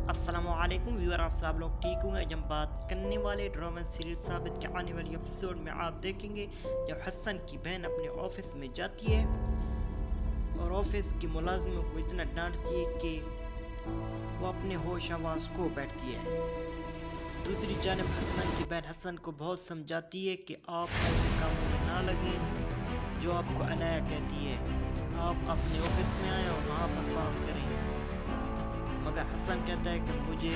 السلام علیکم ویور، آپ سب لوگ ٹھیک ہوں گے؟ جب بات کرنے والے ڈرامہ سیریز ثابت کے آنے والی ایپیسوڈ میں آپ دیکھیں گے جب حسن کی بہن اپنے آفس میں جاتی ہے اور آفس کی ملازموں کو اتنا ڈانٹتی ہے کہ وہ اپنے ہوش آواز کھو بیٹھتی ہے۔ دوسری جانب حسن کی بہن حسن کو بہت سمجھاتی ہے کہ آپ ایسے کاموں میں نہ لگیں جو آپ کو عنایا کہتی ہے، آپ اپنے آفس میں آئیں اور وہاں پر کام کریں۔ مگر حسن کہتا ہے کہ مجھے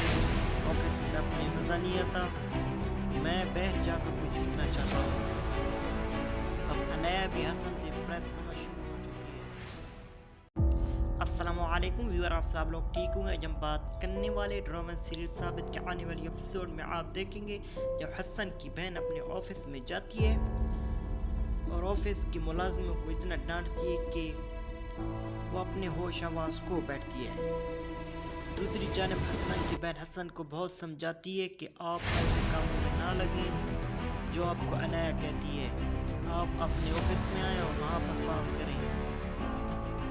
آفس میں اپنے مزہ نہیں آتا، میں باہر جا کر کچھ سیکھنا چاہتا ہوں۔ اب عنایا بھی حسن سے امپریس ہونا شروع ہو چکی ہے۔ السلام علیکم ویور، آپ سب لوگ ٹھیک ہوں گے؟ جب بات کرنے والے ڈرامہ سیریز ثابت کے آنے والی ایپیسوڈ میں آپ دیکھیں گے جب حسن کی بہن اپنے آفس میں جاتی ہے اور آفس کی ملازموں کو اتنا ڈانٹتی ہے کہ وہ اپنے ہوش آواز کھو بیٹھتی ہے۔ دوسری جانب حسن کی بہن حسن کو بہت سمجھاتی ہے کہ آپ ایسے کاموں میں نہ لگیں جو آپ کو عنایا کہتی ہے، آپ اپنے آفس میں آئیں اور وہاں پر کام کریں۔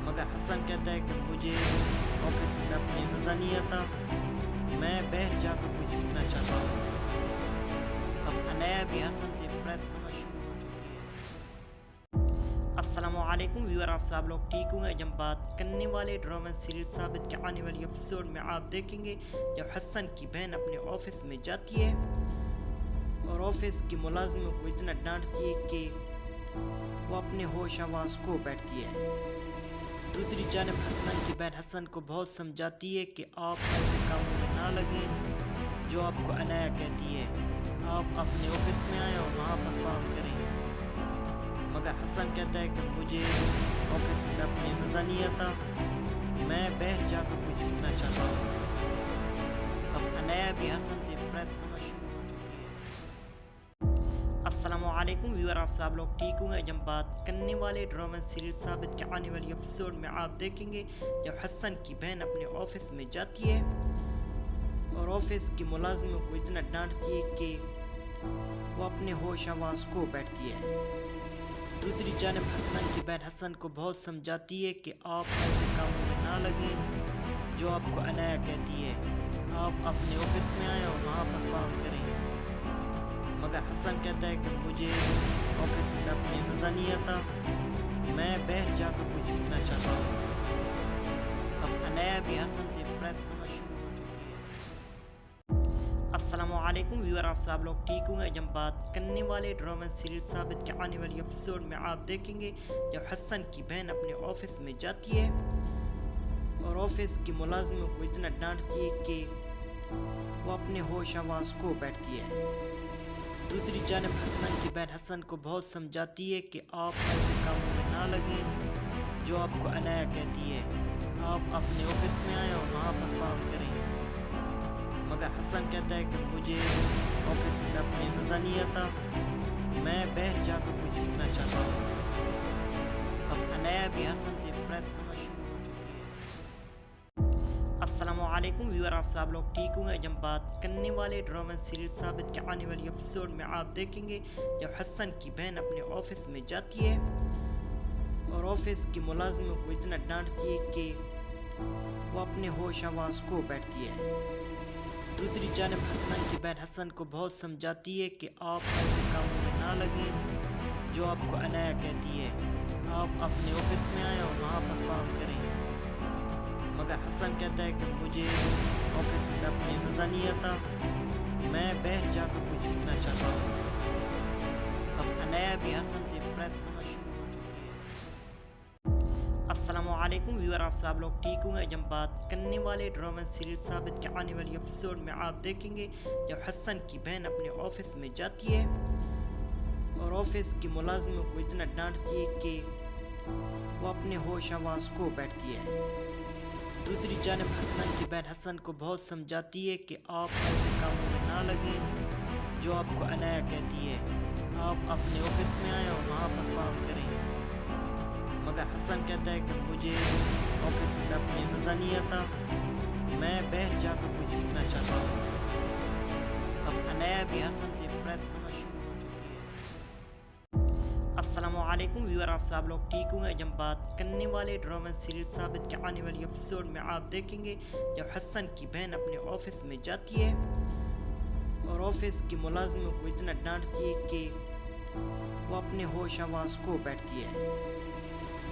مگر حسن کہتا ہے کہ مجھے آفس میں اپنے مزہ نہیں آتا، میں باہر جا کر کچھ سیکھنا چاہتا ہوں۔ اب عنایا بھی حسن سے امپریس ہونا شروع ہو چکی ہے۔ السلام علیکم ویور، آپ سب لوگ ٹھیک ہوں گے؟ جب بات کرنے والے ڈرامہ سیریز ثابت کے آنے والی ایپیسوڈ میں آپ دیکھیں گے جب حسن کی بہن اپنے آفس میں جاتی ہے اور آفس کی ملازموں کو اتنا ڈانٹتی ہے کہ وہ اپنے ہوش آواز کھو بیٹھتی ہے۔ دوسری جانب حسن کی بہن حسن کو بہت سمجھاتی ہے کہ آپ ایسے کاموں میں نہ لگیں جو آپ کو عنایا کہتی ہے، آپ اپنے آفس میں آئیں اور وہاں پر کام کریں۔ مگر حسن کہتا ہے کہ مجھے آفس میں اپنے مزہ نہیں آتا، میں باہر جا کر کچھ سیکھنا چاہتا ہوں۔ اب عنایا بھی حسن سے امپریس ہونا شروع ہو چکی ہے۔ السلام علیکم ویور، آپ سب لوگ ٹھیک ہوں گے؟ جب بات کرنے والے ڈرامہ سیریز ثابت کے آنے والی ایپیسوڈ میں آپ دیکھیں گے جب حسن کی بہن اپنے آفس میں جاتی ہے اور آفس کی ملازموں کو اتنا ڈانٹتی ہے کہ وہ اپنے ہوش آواز کھو بیٹھتی ہے۔ دوسری جانب حسن کی بہن حسن کو بہت سمجھاتی ہے کہ آپ ایسے کاموں میں نہ لگیں جو آپ کو عنایا کہتی ہے، آپ اپنے آفس میں آئیں اور وہاں پر کام کریں۔ مگر حسن کہتا ہے کہ مجھے آفس میں اپنے مزہ نہیں آتا، میں باہر جا کر کچھ سیکھنا چاہتا ہوں۔ اب عنایا بھی حسن سے امپریس ہونا شروع ہو چکی ہے۔ السلام علیکم ویور، آپ سب لوگ ٹھیک ہوں گے؟ جب بات کرنے والے ڈرامہ سیریز ثابت کے آنے والی ایپیسوڈ میں آپ دیکھیں گے جب حسن کی بہن اپنے آفس میں جاتی ہے اور آفس کی ملازموں کو اتنا ڈانٹتی ہے کہ وہ اپنے ہوش آواز کھو بیٹھتی ہے۔ دوسری جانب حسن کی بہن حسن کو بہت سمجھاتی ہے کہ آپ ایسے کاموں میں نہ لگیں جو آپ کو عنایا کہتی ہے، آپ اپنے آفس میں آئیں اور وہاں پر کام کریں۔ مگر حسن کہتا ہے کہ مجھے آفس میں اپنے مزہ نہیں آتا، میں باہر جا کر کچھ سیکھنا چاہتا ہوں۔ اب عنایا بھی حسن سے امپریس ہونا شروع ہو چکی ہے۔ السلام علیکم ویور، آپ سب لوگ ٹھیک ہوں گے؟ جب بات کرنے والے ڈرامہ سیریز ثابت کے آنے والی ایپیسوڈ میں آپ دیکھیں گے جب حسن کی بہن اپنے آفس میں جاتی ہے اور آفس کی ملازموں کو اتنا ڈانٹتی ہے کہ وہ اپنے ہوش آواز کھو بیٹھتی ہے۔ دوسری جانب حسن کی بہن حسن کو بہت سمجھاتی ہے کہ آپ ایسے کاموں میں نہ لگیں جو آپ کو عنایا کہتی ہے، آپ اپنے آفس میں آئیں اور وہاں پر کام کریں۔ مگر حسن کہتا ہے کہ مجھے آفس میں اپنے مزہ نہیں آتا، میں باہر جا کر کچھ سیکھنا چاہتا ہوں۔ اب عنایا بھی حسن سے امپریس ہونا شروع ہو چکی ہے۔ السلام علیکم ویور، آپ سب لوگ ٹھیک ہوں گے؟ جب بات کرنے والے ڈرامہ سیریز ثابت کے آنے والی ایپیسوڈ میں آپ دیکھیں گے جب حسن کی بہن اپنے آفس میں جاتی ہے اور آفس کی ملازموں کو اتنا ڈانٹتی ہے کہ وہ اپنے ہوش آواز کھو بیٹھتی ہے۔ دوسری جانب حسن کی بہن حسن کو بہت سمجھاتی ہے کہ آپ ایسے کاموں میں نہ لگیں جو آپ کو عنایا کہتی ہے، آپ اپنے آفس میں آئیں اور وہاں پر کام کریں۔ مگر حسن کہتا ہے کہ مجھے آفس میں اپنے مزہ نہیں آتا، میں باہر جا کر کچھ سیکھنا چاہتا ہوں۔ اب عنایا بھی حسن سے امپریس ہونا شروع ہو چکی ہے۔ السلام علیکم ویور، آپ سب لوگ ٹھیک ہوں گے؟ جب بات کرنے والے ڈرامہ سیریل ثابت کے آنے والی ایپیسوڈ میں آپ دیکھیں گے جب حسن کی بہن اپنے آفس میں جاتی ہے اور آفس کے ملازموں کو اتنا ڈانٹتی ہے کہ وہ اپنے ہوش آواز کھو بیٹھتی ہے۔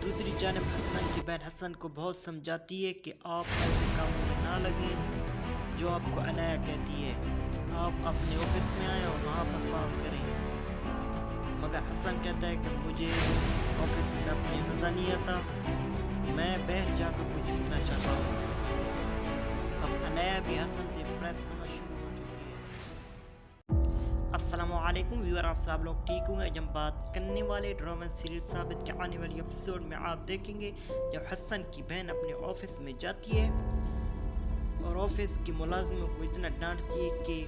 دوسری جانب حسن کی بہن حسن کو بہت سمجھاتی ہے کہ آپ ایسے کاموں میں نہ لگیں جو آپ کو عنایا کہتی ہے، آپ اپنے آفس میں آئیں اور وہاں پر کام کریں۔ مگر حسن کہتا ہے کہ مجھے آفس میں اپنے مزہ نہیں آتا، میں باہر جا کر کچھ سیکھنا چاہتا ہوں۔ اب عنایا بھی حسن سے امپریس ہونا شروع ہو چکی ہے۔ السلام علیکم ویور، آپ سب لوگ ٹھیک ہوں گے؟ جب بات کرنے والے ڈرامہ سیریل ثابت کے آنے والی ایپیسوڈ میں آپ دیکھیں گے جب حسن کی بہن اپنے آفس میں جاتی ہے اور آفس کے ملازموں کو اتنا ڈانٹتی ہے کہ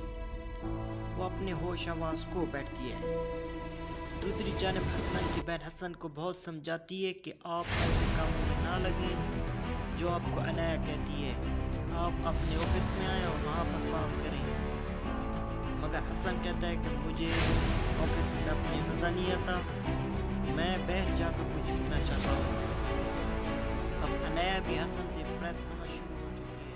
وہ اپنے ہوش آواز کھو بیٹھتی ہے۔ دوسری جانب حسن کی بہن حسن کو بہت سمجھاتی ہے کہ آپ ایسے کاموں میں نہ لگیں جو آپ کو عنایا کہتی ہے، آپ اپنے آفس میں آئیں اور وہاں پر کام کریں۔ مگر حسن کہتا ہے کہ مجھے آفس میں اپنے مزہ نہیں آتا، میں باہر جا کر کچھ سیکھنا چاہتا ہوں۔ اب عنایا بھی حسن سے امپریس ہونا شروع ہو چکی ہے۔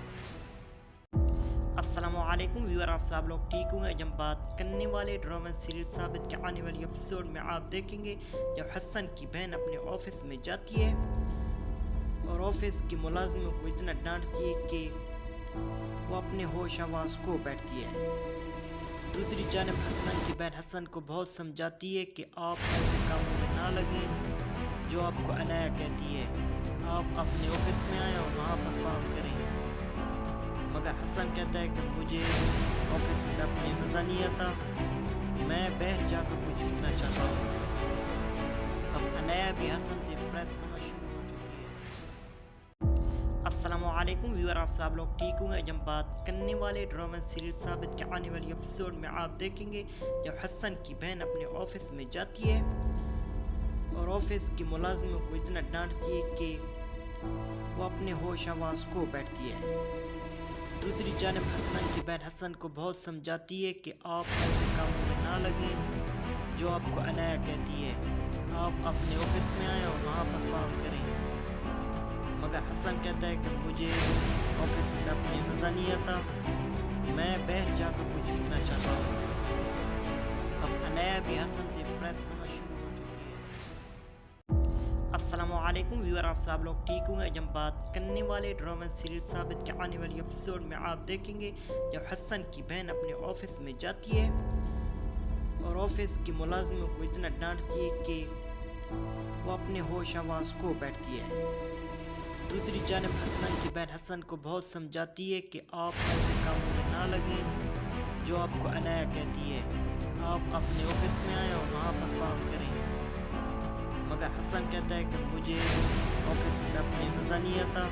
السلام علیکم ویور، آپ سب لوگ ٹھیک ہوں گے؟ جب بات کرنے والے ڈرامہ سیریل ثابت کے آنے والی ایپیسوڈ میں آپ دیکھیں گے جب حسن کی بہن اپنے آفس میں جاتی ہے اور آفس کے ملازموں کو اتنا ڈانٹتی ہے کہ وہ اپنے ہوش آواز کھو بیٹھتی ہے۔ دوسری جانب حسن کی بہن حسن کو بہت سمجھاتی ہے کہ آپ ایسے کاموں میں نہ لگیں جو آپ کو عنایا کہتی ہے، آپ اپنے آفس میں آئیں اور وہاں پر کام کریں۔ مگر حسن کہتا ہے کہ مجھے آفس میں اپنے مزہ نہیں آتا، میں باہر جا کر کچھ سیکھنا چاہتا ہوں۔ اب عنایا بھی حسن سے امپریس ہونا شروع ہو چکی ہے۔ السلام علیکم ویور، آپ سب لوگ ٹھیک ہوں گے؟ جب بات کرنے والے ڈرامہ سیریل ثابت کے آنے والی ایپیسوڈ میں آپ دیکھیں گے جب حسن کی بہن اپنے آفس میں جاتی ہے اور آفس کے ملازموں کو اتنا ڈانٹتی ہے کہ وہ اپنے ہوش آواز کھو بیٹھتی ہے۔ دوسری جانب حسن کی بہن حسن کو بہت سمجھاتی ہے کہ آپ ایسے کاموں میں نہ لگیں جو آپ کو عنایا کہتی ہے، آپ اپنے آفس میں آئیں اور وہاں پر کام کریں۔ مگر حسن کہتا ہے کہ مجھے آفس میں اپنے مزہ نہیں آتا، میں باہر جا کر کچھ سیکھنا چاہتا ہوں۔ اب عنایا بھی حسن سے امپریس ہونا شروع ہو چکی ہے۔ السلام علیکم ویور، آپ سب لوگ ٹھیک ہوں گے؟ جب بات کرنے والے ڈرامہ سیریل ثابت کے آنے والی ایپیسوڈ میں آپ دیکھیں گے جب حسن کی بہن اپنے آفس میں جاتی ہے اور آفس کے ملازموں کو اتنا ڈانٹتی ہے کہ وہ اپنے ہوش آواز کھو بیٹھتی ہے۔ دوسری جانب حسن کی بہن حسن کو بہت سمجھاتی ہے کہ آپ ایسے کاموں میں نہ لگیں جو آپ کو عنایا کہتی ہے، آپ اپنے آفس میں آئیں اور وہاں پر کام کریں۔ مگر حسن کہتا ہے کہ مجھے آفس میں اپنے مزہ نہیں آتا،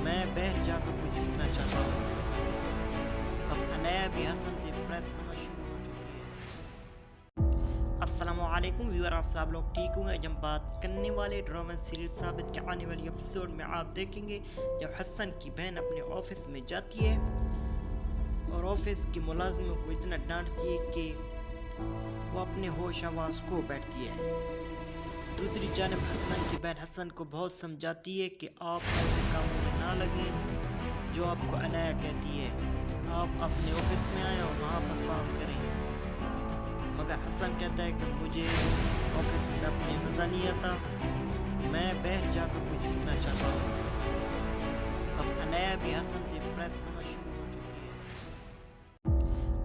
میں باہر جا کر کچھ سیکھنا چاہتا ہوں۔ اب عنایا بھی حسن سے امپریس ہونا شروع ہو چکی ہے۔ السلام علیکم ویور، آپ سب لوگ ٹھیک ہوں گے؟ جب بات کرنے والے ڈرامہ سیریل ثابت کے آنے والی ایپیسوڈ میں آپ دیکھیں گے جب حسن کی بہن اپنے آفس میں جاتی ہے اور آفس کے ملازموں کو اتنا ڈانٹتی ہے کہ وہ اپنے ہوش آواز کھو بیٹھتی ہے۔ دوسری جانب حسن کی بہن حسن کو بہت سمجھاتی ہے کہ آپ ایسے کاموں میں نہ لگیں جو آپ کو عنایا کہتی ہے، آپ اپنے آفس میں آئیں اور وہاں پر کام کریں۔ مگر حسن کہتا ہے کہ مجھے آفس میں اپنے مزہ نہیں آتا، میں باہر جا کر کچھ سیکھنا چاہتا ہوں۔ اب عنایا بھی حسن سے امپریس ہونا شروع ہو چکی ہے۔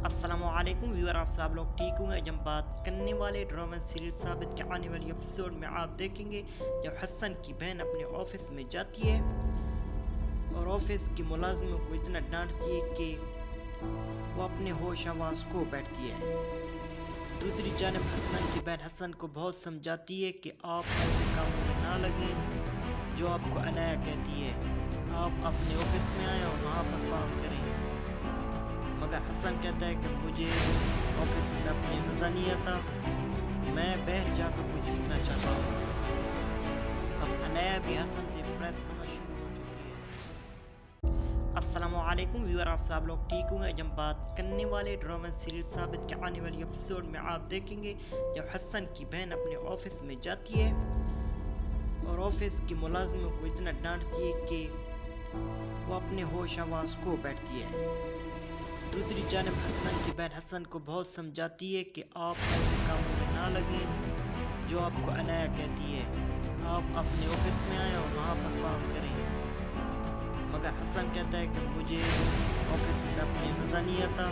السلام علیکم ویور، آپ سب لوگ ٹھیک ہوں گے؟ جب بات کرنے والے ڈرامہ سیریل ثابت کے آنے والی ایپیسوڈ میں آپ دیکھیں گے جب حسن کی بہن اپنے آفس میں جاتی ہے اور آفس کے ملازموں کو اتنا ڈانٹتی ہے کہ وہ اپنے ہوش آواز کھو بیٹھتی ہے۔ دوسری جانب حسن کی بہن حسن کو بہت سمجھاتی ہے کہ آپ ایسے کاموں میں نہ لگیں جو آپ کو عنایا کہتی ہے، آپ اپنے آفس میں آئیں اور وہاں پر کام کریں۔ مگر حسن کہتا ہے کہ مجھے آفس میں اپنے مزہ نہیں آتا، میں باہر جا کر کچھ سیکھنا چاہتا ہوں۔ اب عنایا بھی حسن سے امپریس ہونا شروع ہو چکی ہے۔ अस्सलामुअलैकुम व्यूअर, आप सब लोग ठीक होंगे। आज हम बात करने वाले ड्रामा सीरीज साबित के आने वाली एपिसोड में आप देखेंगे जब हसन की बहन अपने ऑफिस में जाती है और ऑफिस के मुलाजिमों को इतना डांटती है कि वो अपने होश आवाज खो बैठती है। दूसरी जानब हसन की बहन हसन को बहुत समझाती है कि आप ऐसे कामों में ना लगें जो आपको अनाया कहती है। आप अपने ऑफिस में आए और वहाँ पर काम करें। मगर हसन कहता है कि मुझे ऑफिस में अपने मज़ा नहीं आता,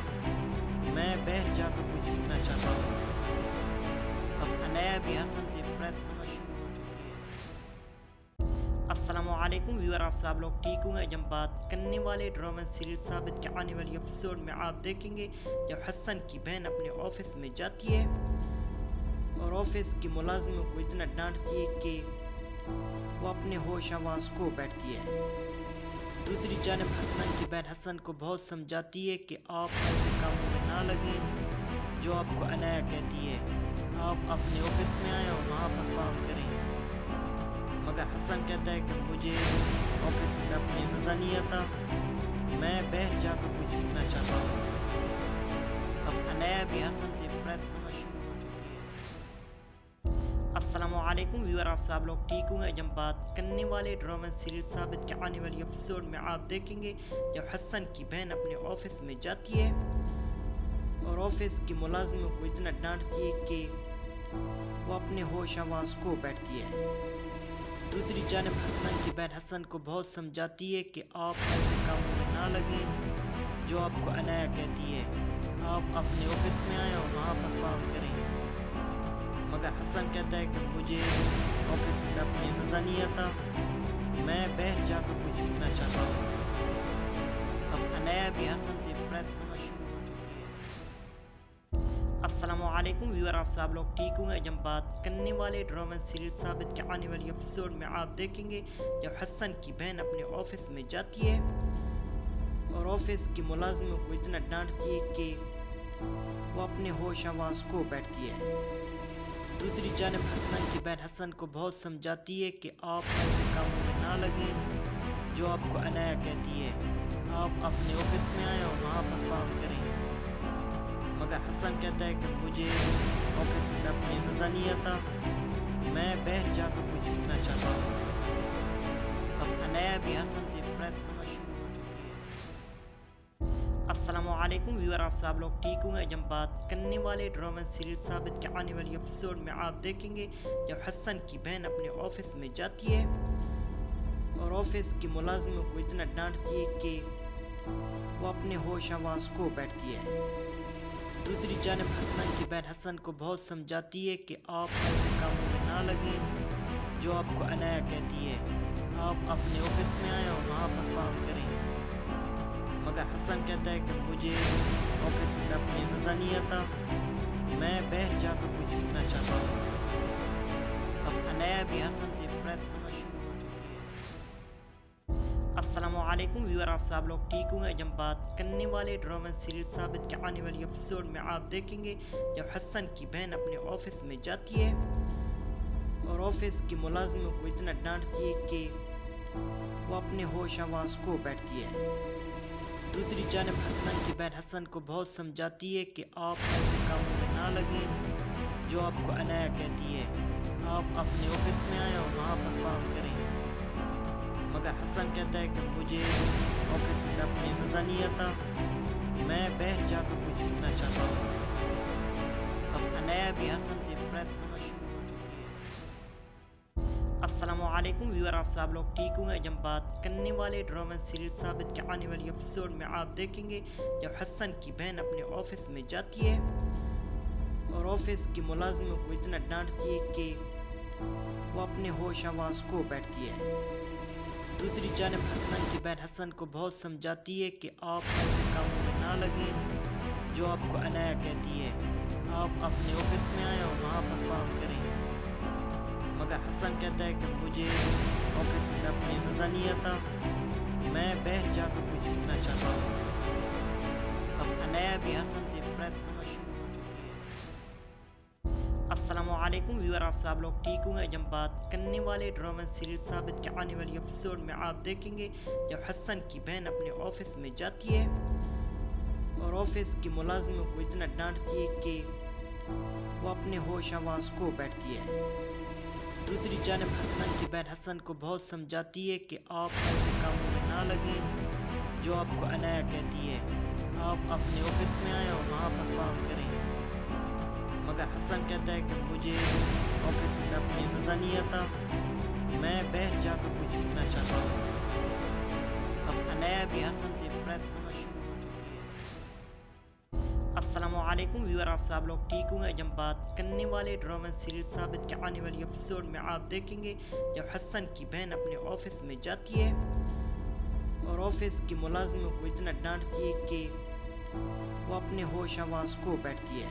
मैं बाहर जाकर कुछ सीखना चाहता हूँ। अब अनाया भी हसन से इम्प्रेस होना शुरू हो चुकी है। अस्सलामुअलैकुम व्यूअर, आप सब लोग ठीक होंगे। आज हम बात करने वाले ड्रामा सीरीज साबित के आने वाली एपिसोड में आप देखेंगे जब हसन की बहन अपने ऑफिस में जाती है और ऑफिस के मुलाजिमों को इतना डांटती है कि वो अपने होश आवाज खो बैठती है। दूसरी जानब हसन की बहन हसन को बहुत समझाती है कि आप ऐसे कामों में ना लगें जो आपको अनाया कहती है। आप अपने ऑफिस में आए और वहाँ पर काम करें। मगर हसन कहता है कि मुझे ऑफिस में अपने मज़ा नहीं आता, मैं बाहर जाकर कुछ सीखना चाहता हूँ। अब अनाया भी हसन से इम्प्रेस होना शुरू हो चुकी है। अस्सलामुअलैकुम व्यूअर, आप सब लोग ठीक होंगे। आज हम बात करने वाले ड्रामा सीरीज साबित के आने वाली एपिसोड में आप देखेंगे जब हसन की बहन अपने ऑफिस में जाती है और ऑफिस के मुलाजिमों को इतना डांटती है कि वो अपने होश आवाज खो बैठती है। दूसरी जानब हसन की बहन हसन को बहुत समझाती है कि आप ऐसे कामों में ना लगें जो आपको अनाया कहती है। आप अपने ऑफिस में आए और वहाँ पर काम करें। मगर हसन कहता है कि मुझे ऑफिस में अपने मज़ा नहीं आता, मैं बाहर जाकर कुछ सीखना चाहता हूँ। अब अनाया भी हसन से इम्प्रेस होना शुरू हो चुकी है। अस्सलामुअलैकुम व्यूअर, आप सब लोग ठीक होंगे। आज हम बात करने वाले ड्रामा सीरीज साबित के आने वाली एपिसोड में आप देखेंगे जब हसन की बहन अपने ऑफिस में जाती है और ऑफिस के मुलाजिमों को इतना डांटती है कि वो अपने होश आवाज खो बैठती है। दूसरी जानब हसन की बहन हसन को बहुत समझाती है कि आप ऐसे कामों में ना लगें जो आपको अनाया कहती है। आप अपने ऑफिस में आए और वहाँ पर काम करें। मगर हसन कहता है कि मुझे ऑफिस में अपने मज़ा नहीं आता, मैं बाहर जाकर कुछ सीखना चाहता हूँ। अब अनाया भी हसन से इम्प्रेस होना शुरू हो चुकी है। अस्सलामुअलैकुम व्यूअर, आप सब लोग ठीक होंगे। आज हम बात करने वाले ड्रामा सीरीज साबित के आने वाली एपिसोड में आप देखेंगे जब हसन की बहन अपने ऑफिस में जाती है और ऑफिस के मुलाजिमों को इतना डांटती है कि वो अपने होश आवाज खो बैठती है। दूसरी जानब हसन की बहन हसन को बहुत समझाती है कि आप ऐसे कामों में ना लगें जो आपको अनाया कहती है। आप अपने ऑफिस में आए और वहाँ पर काम करें। मगर हसन कहता है कि मुझे ऑफिस में अपने मज़ा नहीं आता, मैं बाहर जाकर कुछ सीखना चाहता हूँ। अब अनाया भी हसन से इम्प्रेस होना शुरू हो चुकी है। अस्सलामुअलैकुम व्यूअर, आप सब लोग ठीक होंगे। आज हम बात करने वाले ड्रामा सीरीज साबित के आने वाली एपिसोड में आप देखेंगे जब हसन की बहन अपने ऑफिस में जाती है और ऑफिस के मुलाजिमों को इतना डांटती है कि वो अपने होश आवाज खो बैठती है। दूसरी जानब हसन की बहन हसन को बहुत समझाती है कि आप ऐसे कामों में ना लगें जो आपको अनाया कहती है। आप अपने ऑफिस में आए और वहाँ पर काम करें। मगर हसन कहता है कि मुझे ऑफिस में अपने मज़ा नहीं आता, मैं बाहर जाकर कुछ सीखना चाहता हूँ। अब अनाया भी हसन से इम्प्रेस होना शुरू हो चुकी है। अस्सलामुअलैकुम व्यूअर, आप सब लोग ठीक होंगे। आज हम बात करने वाले ड्रामा सीरीज साबित के आने वाली एपिसोड में आप देखेंगे जब हसन की बहन अपने ऑफिस में जाती है और ऑफिस के मुलाजिमों को इतना डांटती है कि वो अपने होश आवाज खो बैठती है। दूसरी जानब हसन की बहन हसन को बहुत समझाती है कि आप ऐसे कामों में ना लगें जो आपको अनाया कहती है। आप अपने ऑफिस में आए और वहाँ पर काम करें। मगर हसन कहता है कि मुझे ऑफिस में अपने मज़ा नहीं आता, मैं बाहर जाकर कुछ सीखना चाहता हूँ। अब अनाया भी हसन से इम्प्रेस होना शुरू हो चुकी है। अस्सलामुअलैकुम अस्सलामुअलैकुम व्यूअर, आप सब लोग ठीक होंगे। आज हम बात करने वाले ड्रामा सीरीज साबित के आने वाली एपिसोड में आप देखेंगे जब हसन की बहन अपने ऑफिस में जाती है और ऑफिस की मुलाजिमों को इतना डांटती है कि वो अपने होश आवाज खो बैठती है। दूसरी जानब हसन की बहन हसन को बहुत समझाती है कि आप ऐसे कामों में ना लगें जो आपको अनाया कहती है। आप अपने ऑफिस में आए और वहाँ पर काम करें। मगर हसन कहता है कि मुझे ऑफिस में अपने मज़ा नहीं आता, मैं बाहर जाकर कुछ सीखना चाहता हूँ। अब अनाया भी हसन से इम्प्रेस होना शुरू हो चुकी है। अस्सलामुअलैकुम व्यूअर, आप सब लोग ठीक होंगे। आज हम बात करने वाले ड्रामा सीरीज साबित के आने वाली एपिसोड में आप देखेंगे जब हसन की बहन अपने ऑफिस में जाती है और ऑफिस की मुलाजिमों को इतना डांटती है कि वो अपने होश आवाज खो बैठती है।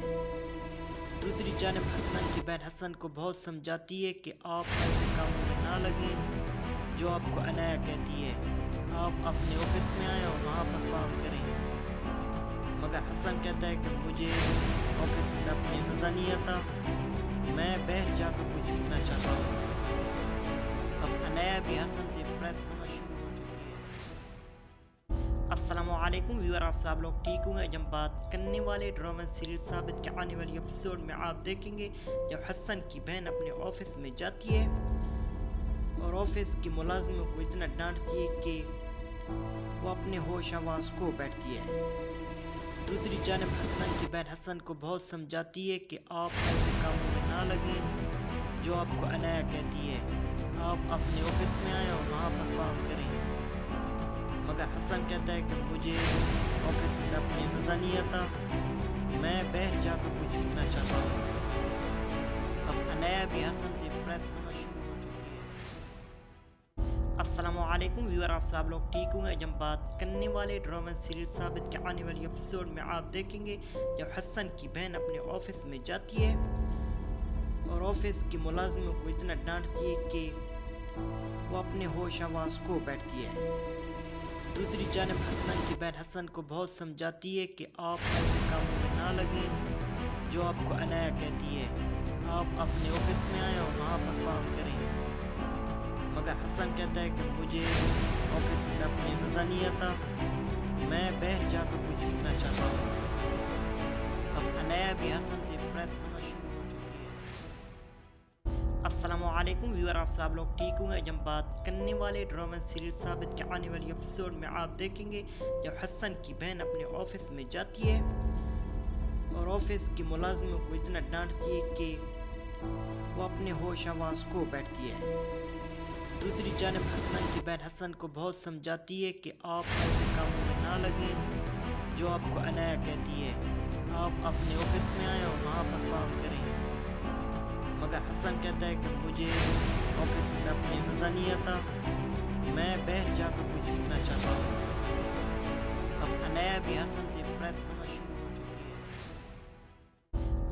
दूसरी जानब हसन की बहन हसन को बहुत समझाती है कि आप ऐसे कामों में ना लगें जो आपको अनाया कहती है। आप अपने ऑफिस में आए और वहाँ पर काम करें। मगर हसन कहता है कि मुझे ऑफिस में अपने मज़ा नहीं आता, मैं बाहर जाकर कुछ सीखना चाहता हूँ। अब अनाया भी हसन से इम्प्रेस होना शुरू हो चुकी है। अस्सलामुअलैकुम व्यूअर, आप सब लोग ठीक होंगे। आज हम बात करने वाले ड्रामा सीरीज साबित के आने वाली एपिसोड में आप देखेंगे जब हसन की बहन अपने ऑफिस में जाती है और ऑफिस की मुलाजिमों को इतना डांटती है कि वो अपने होश आवाज खो बैठती है। दूसरी जानब हसन की बहन हसन को बहुत समझाती है कि आप ऐसे कामों में ना लगें जो आपको अनाया कहती है। आप अपने ऑफिस में आए और वहाँ पर काम करें। मगर हसन कहता है कि मुझे ऑफिस में अपने मज़ा नहीं आता, मैं बाहर जाकर कुछ सीखना चाहता हूँ। अब अनाया भी हसन से इम्प्रेस होना शुरू हो चुकी है। अस्सलामुअलैकुम व्यूअर, आप सब लोग ठीक होंगे। आज हम बात करने वाले ड्रामा सीरीज साबित के आने वाली एपिसोड में आप देखेंगे जब हसन की बहन अपने ऑफिस में जाती है और ऑफिस की मुलाजिमों को इतना डांटती है कि वो अपने होश आवाज खो बैठती है। दूसरी जानब हसन की बहन हसन को बहुत समझाती है कि आप ऐसे कामों में ना लगें जो आपको अनाया कहती है। आप अपने ऑफिस में आए और वहाँ पर काम करें। मगर हसन कहता है कि मुझे ऑफिस में अपने मज़ा नहीं आता, मैं बाहर जाकर कुछ सीखना चाहता हूँ। अब अनाया भी हसन से इम्प्रेस होना शुरू हो चुकी है। अस्सलामुअलैकुम व्यूअर, आप सब लोग ठीक होंगे। आज हम बात करने वाले ड्रामा सीरीज साबित के आने वाली एपिसोड में आप देखेंगे जब हसन की बहन अपने ऑफिस में जाती है और ऑफिस की मुलाजिमों को इतना डांटती है कि वो अपने होश आवाज खो बैठती है। दूसरी जानब हसन की बहन हसन को बहुत समझाती है कि आप ऐसे कामों में ना लगें जो आपको अनाया कहती है। आप अपने ऑफिस में आए और वहाँ पर काम करें। मगर हसन कहता है कि मुझे ऑफिस में अपने मज़ा नहीं आता, मैं बाहर जाकर कुछ सीखना चाहता हूँ। अब अनाया भी हसन से इम्प्रेस होना शुरू हो चुकी है।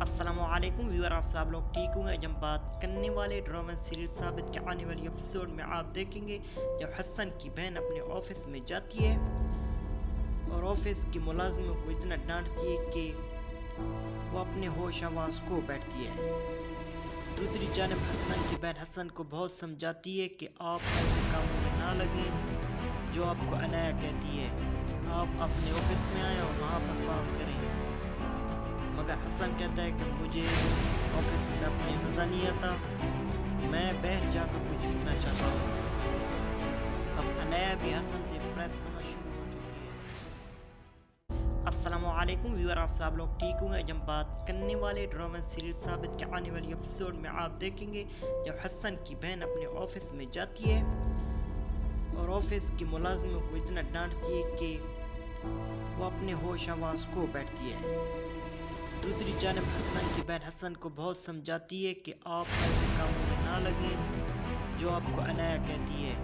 अस्सलामुअलैकुम व्यूअर, आप सब लोग ठीक होंगे। आज हम बात करने वाले ड्रामा सीरीज साबित के आने वाली एपिसोड में आप देखेंगे जब हसन की बहन अपने ऑफिस में जाती है और ऑफिस की मुलाजिमों को इतना डांटती है कि वो अपने होश आवाज खो बैठती है। दूसरी जानब हसन की बहन हसन को बहुत समझाती है कि आप ऐसे कामों में ना लगें जो आपको अनाया कहती है। आप अपने ऑफिस में आए और वहाँ पर काम करें। मगर हसन कहता है कि मुझे ऑफिस में अपने मज़ा नहीं आता, मैं बाहर जाकर कुछ सीखना चाहता हूँ। अब अनाया भी हसन से इम्प्रेस होना शुरू हो चुकी है। अस्सलामुअलैकुम व्यूअर, आप सब लोग ठीक होंगे। आज हम बात करने वाले ड्रामा सीरीज साबित के आने वाली एपिसोड में आप देखेंगे जब हसन की बहन अपने ऑफिस में जाती है और ऑफिस की मुलाजिमों को इतना डांटती है कि वो अपने होश आवाज खो बैठती है। दूसरी जानब हसन की बहन हसन को बहुत समझाती है कि आप ऐसे कामों में ना लगें जो आपको अनाया कहती है।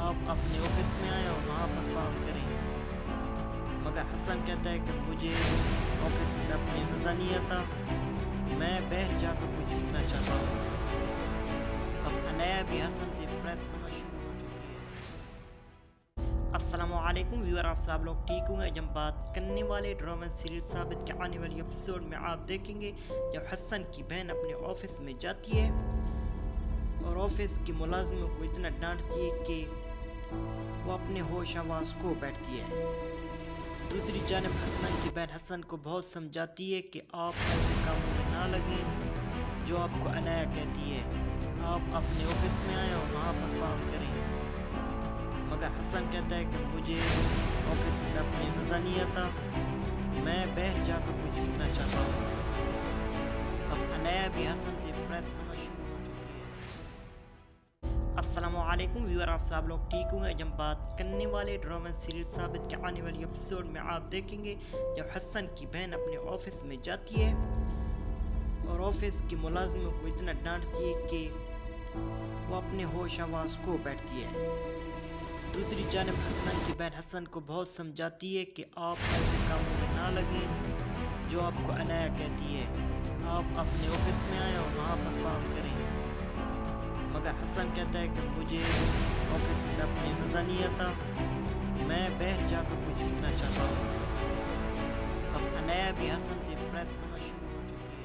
आप अपने ऑफिस में आए और वहाँ पर काम करें। मगर हसन कहता है कि मुझे ऑफिस में अपने मज़ा नहीं आता, मैं बाहर जाकर कुछ सीखना चाहता हूँ। अब अनाया भी हसन से इम्प्रेस होना शुरू हो चुकी है। अस्सलामुअलैकुम अस्सलामुअलैकुम व्यूअर, आप सब लोग ठीक होंगे। आज हम बात करने वाले ड्रामा सीरीज साबित के आने वाली एपिसोड में आप देखेंगे जब हसन की बहन अपने ऑफिस में जाती है और ऑफिस की मुलाजिमों को इतना डांटती है कि वो अपने होश आवाज खो बैठती है। दूसरी जानब हसन की बहन हसन को बहुत समझाती है कि आप ऐसे कामों में ना लगें जो आपको अनाया कहती है। आप अपने ऑफिस में आए और वहाँ पर काम करें। मगर हसन कहता है कि मुझे ऑफिस में अपने मज़ा नहीं आता, मैं बाहर जाकर कुछ सीखना चाहता हूँ। अब अनाया भी हसन से इम्प्रेस होना शुरू हो चुकी है। अस्सलामुअलैकुम व्यूअर, आप सब लोग ठीक होंगे। आज हम बात करने वाले ड्रामा सीरीज साबित के आने वाली एपिसोड में आप देखेंगे जब हसन की बहन अपने ऑफिस में जाती है और ऑफिस की मुलाजिमों को इतना डांटती है कि वो अपने होश आवाज खो बैठती है। दूसरी जानब हसन की बहन हसन को बहुत समझाती है कि आप ऐसे कामों में ना लगें जो आपको अनाया कहती है। आप अपने ऑफिस में आए और वहाँ पर काम करें। मगर हसन कहता है कि मुझे ऑफिस में अपने मज़ा नहीं आता, मैं बाहर जाकर कुछ सीखना चाहता हूँ। अब अनाया भी हसन से इम्प्रेस होना शुरू हो चुकी है।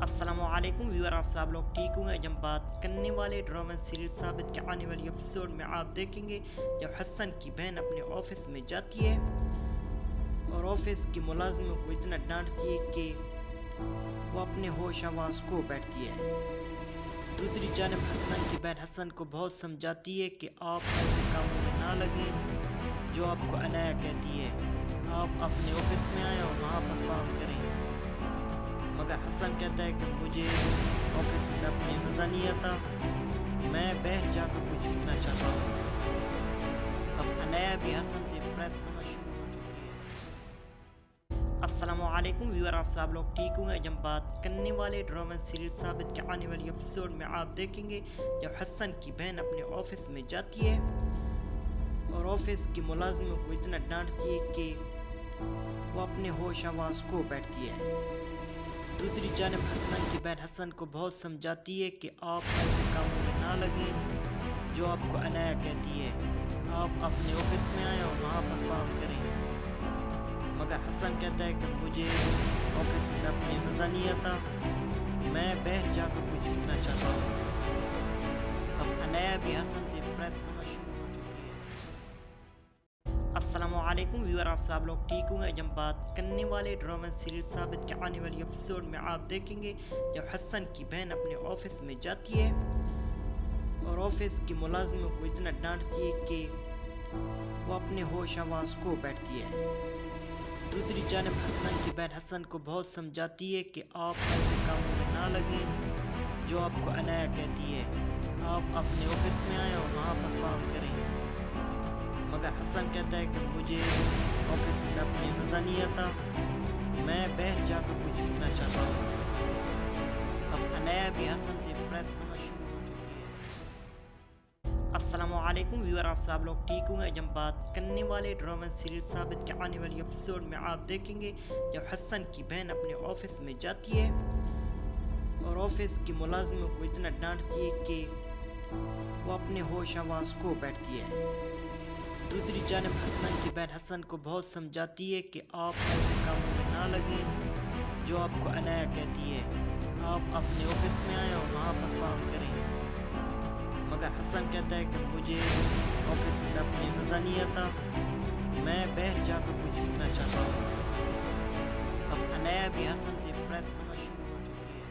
अस्सलामुअलैकुम व्यूअर, आप सब लोग ठीक होंगे। आज हम बात करने वाले ड्रामा सीरीज साबित के आने वाली एपिसोड में आप देखेंगे जब हसन की बहन अपने ऑफिस में जाती है और ऑफिस की मुलाजिमों को इतना डांटती है कि वो अपने होश आवाज खो बैठती है। दूसरी जानब हसन की बहन हसन को बहुत समझाती है कि आप ऐसे कामों में ना लगें जो आपको अनाया कहती है। आप अपने ऑफिस में आए और वहाँ पर काम करें। मगर हसन कहता है कि मुझे ऑफिस में अपने मज़ा नहीं आता, मैं बाहर जाकर कुछ सीखना चाहता हूँ। अब अनाया भी हसन से इम्प्रेस होना शुरू हो चुकी है। अस्सलामुअलैकुम व्यूअर, आप सब लोग ठीक होंगे। आज हम बात करने वाले ड्रामा सीरीज साबित के आने वाली एपिसोड में आप देखेंगे जब हसन की बहन अपने ऑफिस में जाती है और ऑफिस की मुलाजिमों को इतना डांटती है कि वो अपने होश आवाज खो बैठती है। दूसरी जानब हसन की बहन हसन को बहुत समझाती है कि आप ऐसे कामों में ना लगें जो आपको अनाया कहती है। आप अपने ऑफिस में आए और वहाँ पर काम करें। मगर हसन कहता है कि मुझे ऑफिस में अपने मज़ा नहीं आता, मैं बाहर जाकर कुछ सीखना चाहता हूँ। अब अनाया भी हसन से इम्प्रेस होना शुरू हो चुकी है। अस्सलामुअलैकुम व्यूअर, आप सब लोग ठीक होंगे। आज हम बात करने वाले ड्रामा सीरीज साबित के आने वाली एपिसोड में आप देखेंगे जब हसन की बहन अपने ऑफिस में जाती है और ऑफिस की मुलाजिमों को इतना डांटती है कि वो अपने होश आवाज खो बैठती है। दूसरी जानब हसन की बहन हसन को बहुत समझाती है कि आप ऐसे कामों में ना लगें जो आपको अनाया कहती है। आप अपने ऑफिस में आए और वहाँ पर काम करें। मगर हसन कहता है कि मुझे ऑफिस में अपने मज़ा नहीं आता, मैं बाहर जाकर कुछ सीखना चाहता हूँ। अब अनाया भी हसन से इम्प्रेस होना शुरू हो चुकी है। अस्सलामुअलैकुम व्यूअर, आप सब लोग ठीक होंगे। आज हम बात करने वाले ड्रामा सीरीज साबित के आने वाली एपिसोड में आप देखेंगे जब हसन की बहन अपने ऑफिस में जाती है और ऑफिस की मुलाजिमों को इतना डांटती है कि वो अपने होश आवाज खो बैठती है। दूसरी जानब हसन की बहन हसन को बहुत समझाती है कि आप ऐसे कामों में ना लगें जो आपको अनाया कहती है। आप अपने ऑफिस में आए और वहाँ पर काम करें। मगर हसन कहता है कि मुझे ऑफिस में अपने मज़ा नहीं आता, मैं बाहर जाकर कुछ सीखना चाहता हूँ। अब अनाया भी हसन से इम्प्रेस होना शुरू हो चुकी है।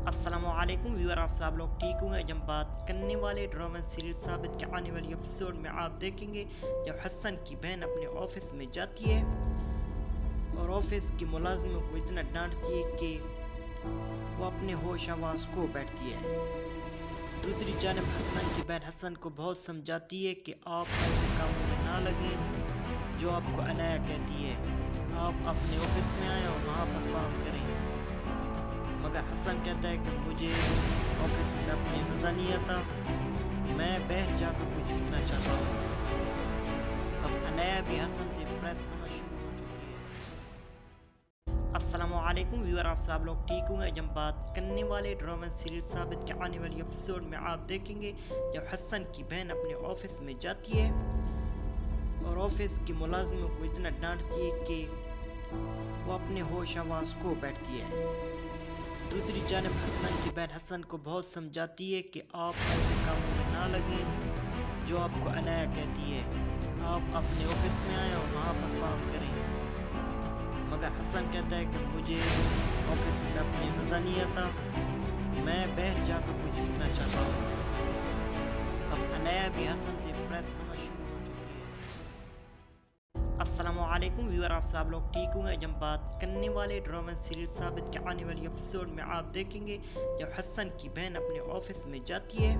अस्सलामुअलैकुम व्यूअर, आप सब लोग ठीक होंगे। आज हम बात करने वाले ड्रामा सीरीज साबित के आने वाली एपिसोड में आप देखेंगे जब हसन की बहन अपने ऑफिस में जाती है और ऑफिस की मुलाजिमों को इतना डांटती है कि वो अपने होश आवाज खो बैठती है। दूसरी जानब हसन की बहन हसन को बहुत समझाती है कि आप ऐसे कामों में ना लगें जो आपको अनाया कहती है। आप अपने ऑफिस में आए और वहाँ पर काम करें। मगर हसन कहता है कि मुझे ऑफिस में अपने मज़ा नहीं आता, मैं बाहर जाकर कुछ सीखना चाहता हूँ। अब अनाया भी हसन से इम्प्रेस होना शुरू हो चुकी है। السلام علیکم ویور، آپ سب لوگ ٹھیک ہوں گے؟ جب بات کرنے والے ڈرامہ سیریز ثابت کے آنے والی ایپیسوڈ میں آپ دیکھیں گے جب حسن کی بہن اپنے آفس میں جاتی ہے اور آفس کے ملازموں کو اتنا ڈانٹتی ہے کہ وہ اپنے ہوش آواز کھو بیٹھتی ہے۔ دوسری جانب حسن کی بہن حسن کو بہت سمجھاتی ہے کہ آپ ایسے کاموں میں نہ لگیں جو آپ کو عنایا کہتی ہے، آپ اپنے آفس میں آئیں اور وہاں پر کام کریں۔ مگر حسن کہتا ہے کہ مجھے آفس میں اپنے مزہ نہیں آتا، میں باہر جا کر کچھ سیکھنا چاہتا ہوں۔ اب عنایا بھی حسن سے امپریس ہونا شروع ہو چکی ہے۔ السلام علیکم ویور، آپ سب لوگ ٹھیک ہوں گے؟ جب بات کرنے والے ڈرامہ سیریز ثابت کے آنے والی ایپیسوڈ میں آپ دیکھیں گے جب حسن کی بہن اپنے آفس میں جاتی ہے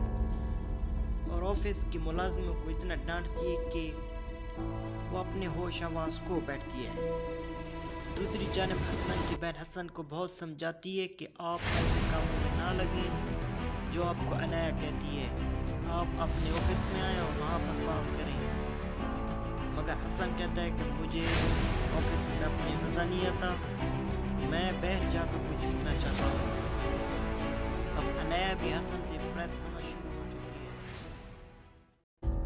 اور آفس کے ملازموں کو اتنا ڈانٹتی ہے کہ وہ اپنے ہوش آواز کھو بیٹھتی ہے۔ دوسری جانب حسن کی بہن حسن کو بہت سمجھاتی ہے کہ آپ ایسے کاموں میں نہ لگیں جو آپ کو عنایا کہتی ہے، آپ اپنے آفس میں آئیں اور وہاں پر کام کریں۔ مگر حسن کہتا ہے کہ مجھے آفس میں اپنے مزہ نہیں آتا، میں باہر جا کر کچھ سیکھنا چاہتا ہوں۔ اب عنایا بھی حسن سے امپریس ہونا شروع ہو چکی ہے۔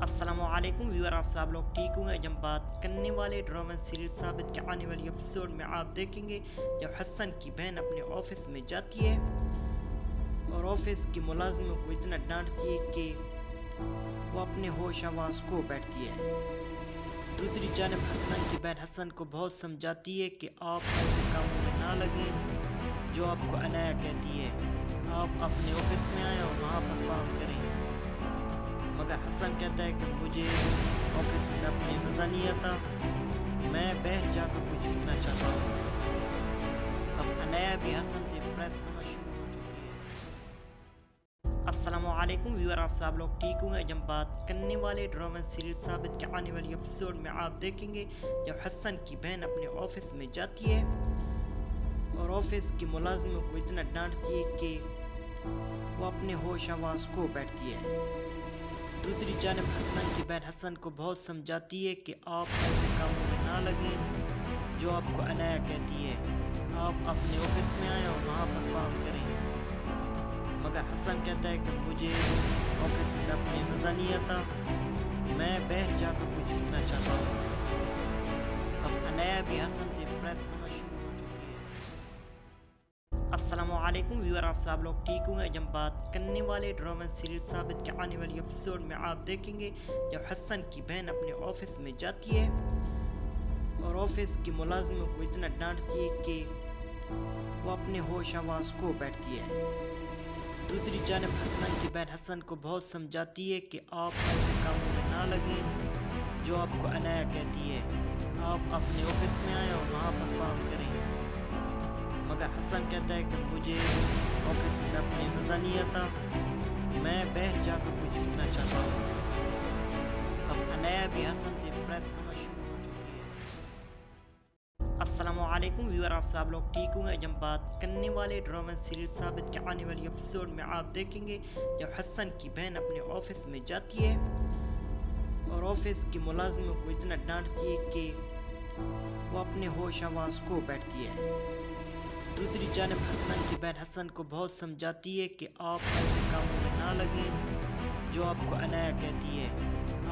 السلام علیکم ویور، آپ سب لوگ ٹھیک ہوں گے؟ جب بات کرنے والے ڈرامہ سیریز ثابت کے آنے والی ایپیسوڈ میں آپ دیکھیں گے جب حسن کی بہن اپنے آفس میں جاتی ہے اور آفس کے ملازموں کو اتنا ڈانٹتی ہے کہ وہ اپنے ہوش آواز کھو بیٹھتی ہے۔ دوسری جانب حسن کی بہن حسن کو بہت سمجھاتی ہے کہ آپ ایسے کاموں میں نہ لگیں جو آپ کو عنایا کہتی ہے، آپ اپنے آفس میں آئیں اور وہاں پر کام کریں۔ مگر حسن کہتا ہے کہ مجھے آفس میں اپنے مزہ نہیں آتا، میں باہر جا کر کچھ سیکھنا چاہتا ہوں۔ اب عنایا بھی حسن سے امپریس ہونا شروع ہو چکی ہے۔ السلام علیکم ویور، آپ سب لوگ ٹھیک ہوں گے؟ جب بات کرنے والے ڈرامہ سیریز ثابت کے آنے والی ایپیسوڈ میں آپ دیکھیں گے جب حسن کی بہن اپنے آفس میں جاتی ہے اور آفس کے ملازموں کو اتنا ڈانٹتی ہے کہ وہ اپنے ہوش آواز کھو بیٹھتی ہے۔ دوسری جانب حسن کی بہن حسن کو بہت سمجھاتی ہے کہ آپ ایسے کاموں میں نہ لگیں جو آپ کو عنایا کہتی ہے، آپ اپنے آفس میں آئیں اور وہاں پر کام کریں۔ مگر حسن کہتا ہے کہ مجھے آفس میں اپنے مزہ نہیں آتا، میں باہر جا کر کچھ سیکھنا چاہتا ہوں۔ اب عنایا بھی حسن سے امپریس ہونا شروع ہو چکی ہے۔ السلام علیکم ویور، آپ سب لوگ ٹھیک ہوں گے؟ جب بات کرنے والے ڈرامہ سیریز ثابت کے آنے والی ایپیسوڈ میں آپ دیکھیں گے جب حسن کی بہن اپنے آفس میں جاتی ہے اور آفس کے ملازموں کو اتنا ڈانٹتی ہے کہ وہ اپنے ہوش آواز کھو بیٹھتی ہے۔ دوسری جانب حسن کی بہن حسن کو بہت سمجھاتی ہے کہ آپ ایسے کاموں میں نہ لگیں جو آپ کو عنایا کہتی ہے، آپ اپنے آفس میں آئیں اور وہاں پر کام کریں۔ مگر حسن کہتا ہے کہ مجھے آفس میں اپنے مزہ نہیں آتا، میں باہر جا کر کچھ سیکھنا چاہتا ہوں۔ اب عنایا بھی حسن سے امپریس ہونا شروع ہو چکی ہے۔ السلام علیکم ویور، آپ سب لوگ ٹھیک ہوں گے؟ جب بات کرنے والے ڈرامہ سیریز ثابت کے آنے والی ایپیسوڈ میں آپ دیکھیں گے جب حسن کی بہن اپنے آفس میں جاتی ہے اور آفس کے ملازموں کو اتنا ڈانٹتی ہے کہ وہ اپنے ہوش آواز کھو بیٹھتی ہے۔ دوسری جانب حسن کی بہن حسن کو بہت سمجھاتی ہے کہ آپ ایسے کاموں میں نہ لگیں جو آپ کو عنایا کہتی ہے،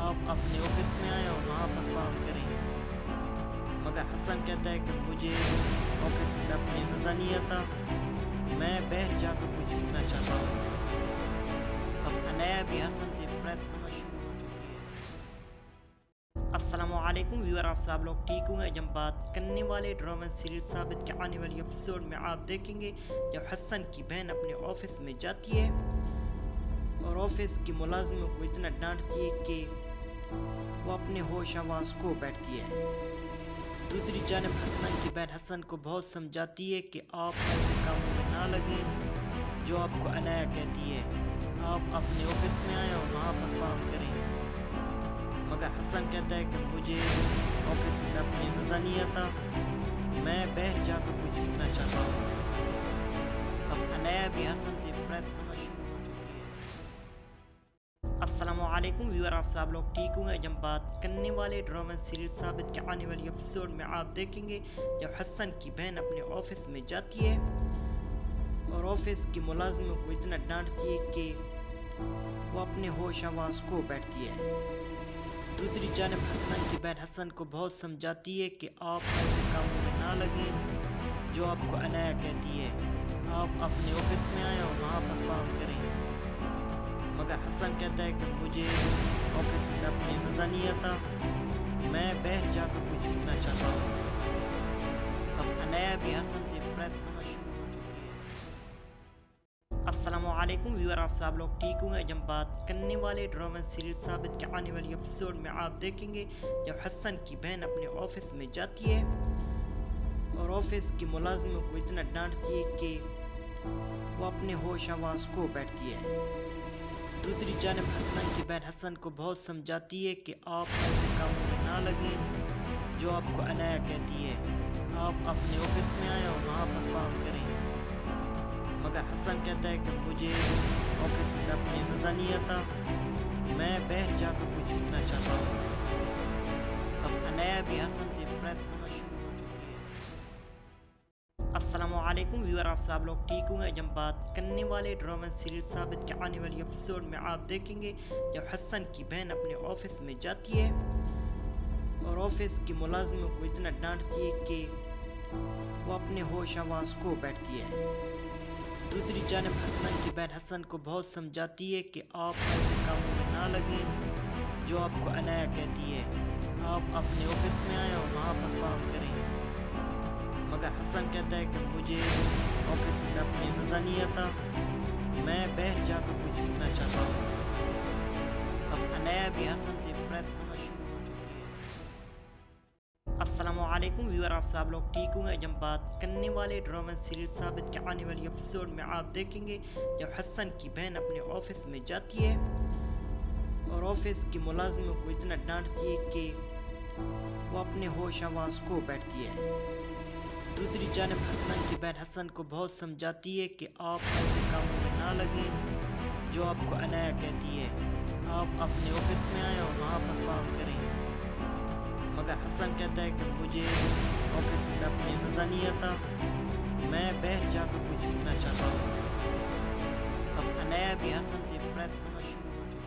آپ اپنے آفس میں آئیں اور وہاں پر کام کریں۔ مگر حسن کہتا ہے کہ مجھے آفس میں اپنے مزہ نہیں آتا، میں باہر جا کر کچھ سیکھنا چاہتا ہوں۔ اب عنایا بھی حسن سے امپریس ہونا شروع ہو چکی ہے۔ السلام علیکم ویور، آپ سب لوگ ٹھیک ہوں گے؟ جب بات کرنے والے ڈرامہ سیریز ثابت کے آنے والی ایپیسوڈ میں آپ دیکھیں گے جب حسن کی بہن اپنے آفس میں جاتی ہے اور آفس کے ملازموں کو اتنا ڈانٹتی ہے کہ وہ اپنے ہوش آواز کھو بیٹھتی ہے۔ دوسری جانب حسن کی بہن حسن کو بہت سمجھاتی ہے کہ آپ ایسے کاموں میں نہ لگیں جو آپ کو عنایا کہتی ہے، آپ اپنے آفس میں آئیں اور وہاں پر کام کریں۔ مگر حسن کہتا ہے کہ مجھے آفس میں اپنے مزہ نہیں آتا، میں باہر جا کر کچھ سیکھنا چاہتا ہوں۔ اب عنایا بھی حسن سے امپریس ہونا شروع ہو چکی ہے۔ السلام علیکم अस्सलामुअलैकुम व्यूअर, आप सब लोग ठीक होंगे। आज हम बात करने वाले ड्रामा सीरीज साबित के आने वाली एपिसोड में आप देखेंगे जब हसन की बहन अपने ऑफिस में जाती है और ऑफिस की मुलाजिमों को इतना डांटती है कि वो अपने होश आवाज खो बैठती है। दूसरी जानब हसन की बहन हसन को बहुत समझाती है कि आप ऐसे कामों में ना लगें जो आपको अनाया कहती है। आप अपने ऑफिस में आए और वहाँ पर काम करें। मगर हसन कहता है कि मुझे ऑफिस में अपने मज़ा नहीं आता, मैं बाहर जाकर कुछ सीखना चाहता हूँ। अब अनाया भी हसन से इम्प्रेस होना शुरू हो चुकी है। अस्सलामुअलैकुम व्यूअर, आप सब लोग ठीक होंगे। आज हम बात करने वाले ड्रामा सीरीज साबित के आने वाली एपिसोड में आप देखेंगे जब हसन की बहन अपने ऑफिस में जाती है और ऑफिस की मुलाजिमों को इतना डांटती है कि वो अपने होश आवाज खो बैठती है। दूसरी जानब हसन की बहन हसन को बहुत समझाती है कि आप ऐसे कामों में ना लगें जो आपको अनाया कहती है। आप अपने ऑफिस में आए और वहाँ पर काम करें। मगर हसन कहता है कि मुझे ऑफिस में अपने मज़ा नहीं आता, मैं बाहर जाकर कुछ सीखना चाहता हूँ। अब अनाया भी हसन से इम्प्रेस होना शुरू हो चुकी है। अस्सलामुअलैकुम व्यूअर, आप सब लोग ठीक होंगे। आज हम बात करने वाले ड्रामा सीरीज साबित के आने वाली एपिसोड में आप देखेंगे जब हसन की बहन अपने ऑफिस में जाती है और ऑफिस की मुलाजिमों को इतना डांटती है कि वो अपने होश आवाज खो बैठती है। दूसरी जानब हसन की बहन हसन को बहुत समझाती है कि आप ऐसे कामों में ना लगें जो आपको अनाया कहती है। आप अपने ऑफिस में आए और वहाँ पर काम करें। मगर हसन कहता है कि मुझे ऑफिस में अपने मज़ा नहीं आता, मैं बाहर जाकर कुछ सीखना चाहता हूँ। अब अनाया भी हसन से इम्प्रेस होना शुरू हो चुकी है। अस्सलामुअलैकुम व्यूअर, आप सब लोग ठीक होंगे। आज हम बात करने वाले ड्रामा सीरीज साबित के आने वाली एपिसोड में आप देखेंगे जब हसन की बहन अपने ऑफिस में जाती है और ऑफिस की मुलाजिमों को इतना डांटती है कि वो अपने होश आवाज खो बैठती है। दूसरी जानब हसन की बहन हसन को बहुत समझाती है कि आप ऐसे कामों में ना लगें जो आपको अनाया कहती है। आप अपने ऑफिस में आए और वहाँ पर काम करें। मगर हसन कहता है कि मुझे ऑफिस में अपने मज़ा नहीं आता, मैं बाहर जाकर कुछ सीखना चाहता हूँ। अब अनाया भी हसन से इम्प्रेस होना शुरू हो चुकी है।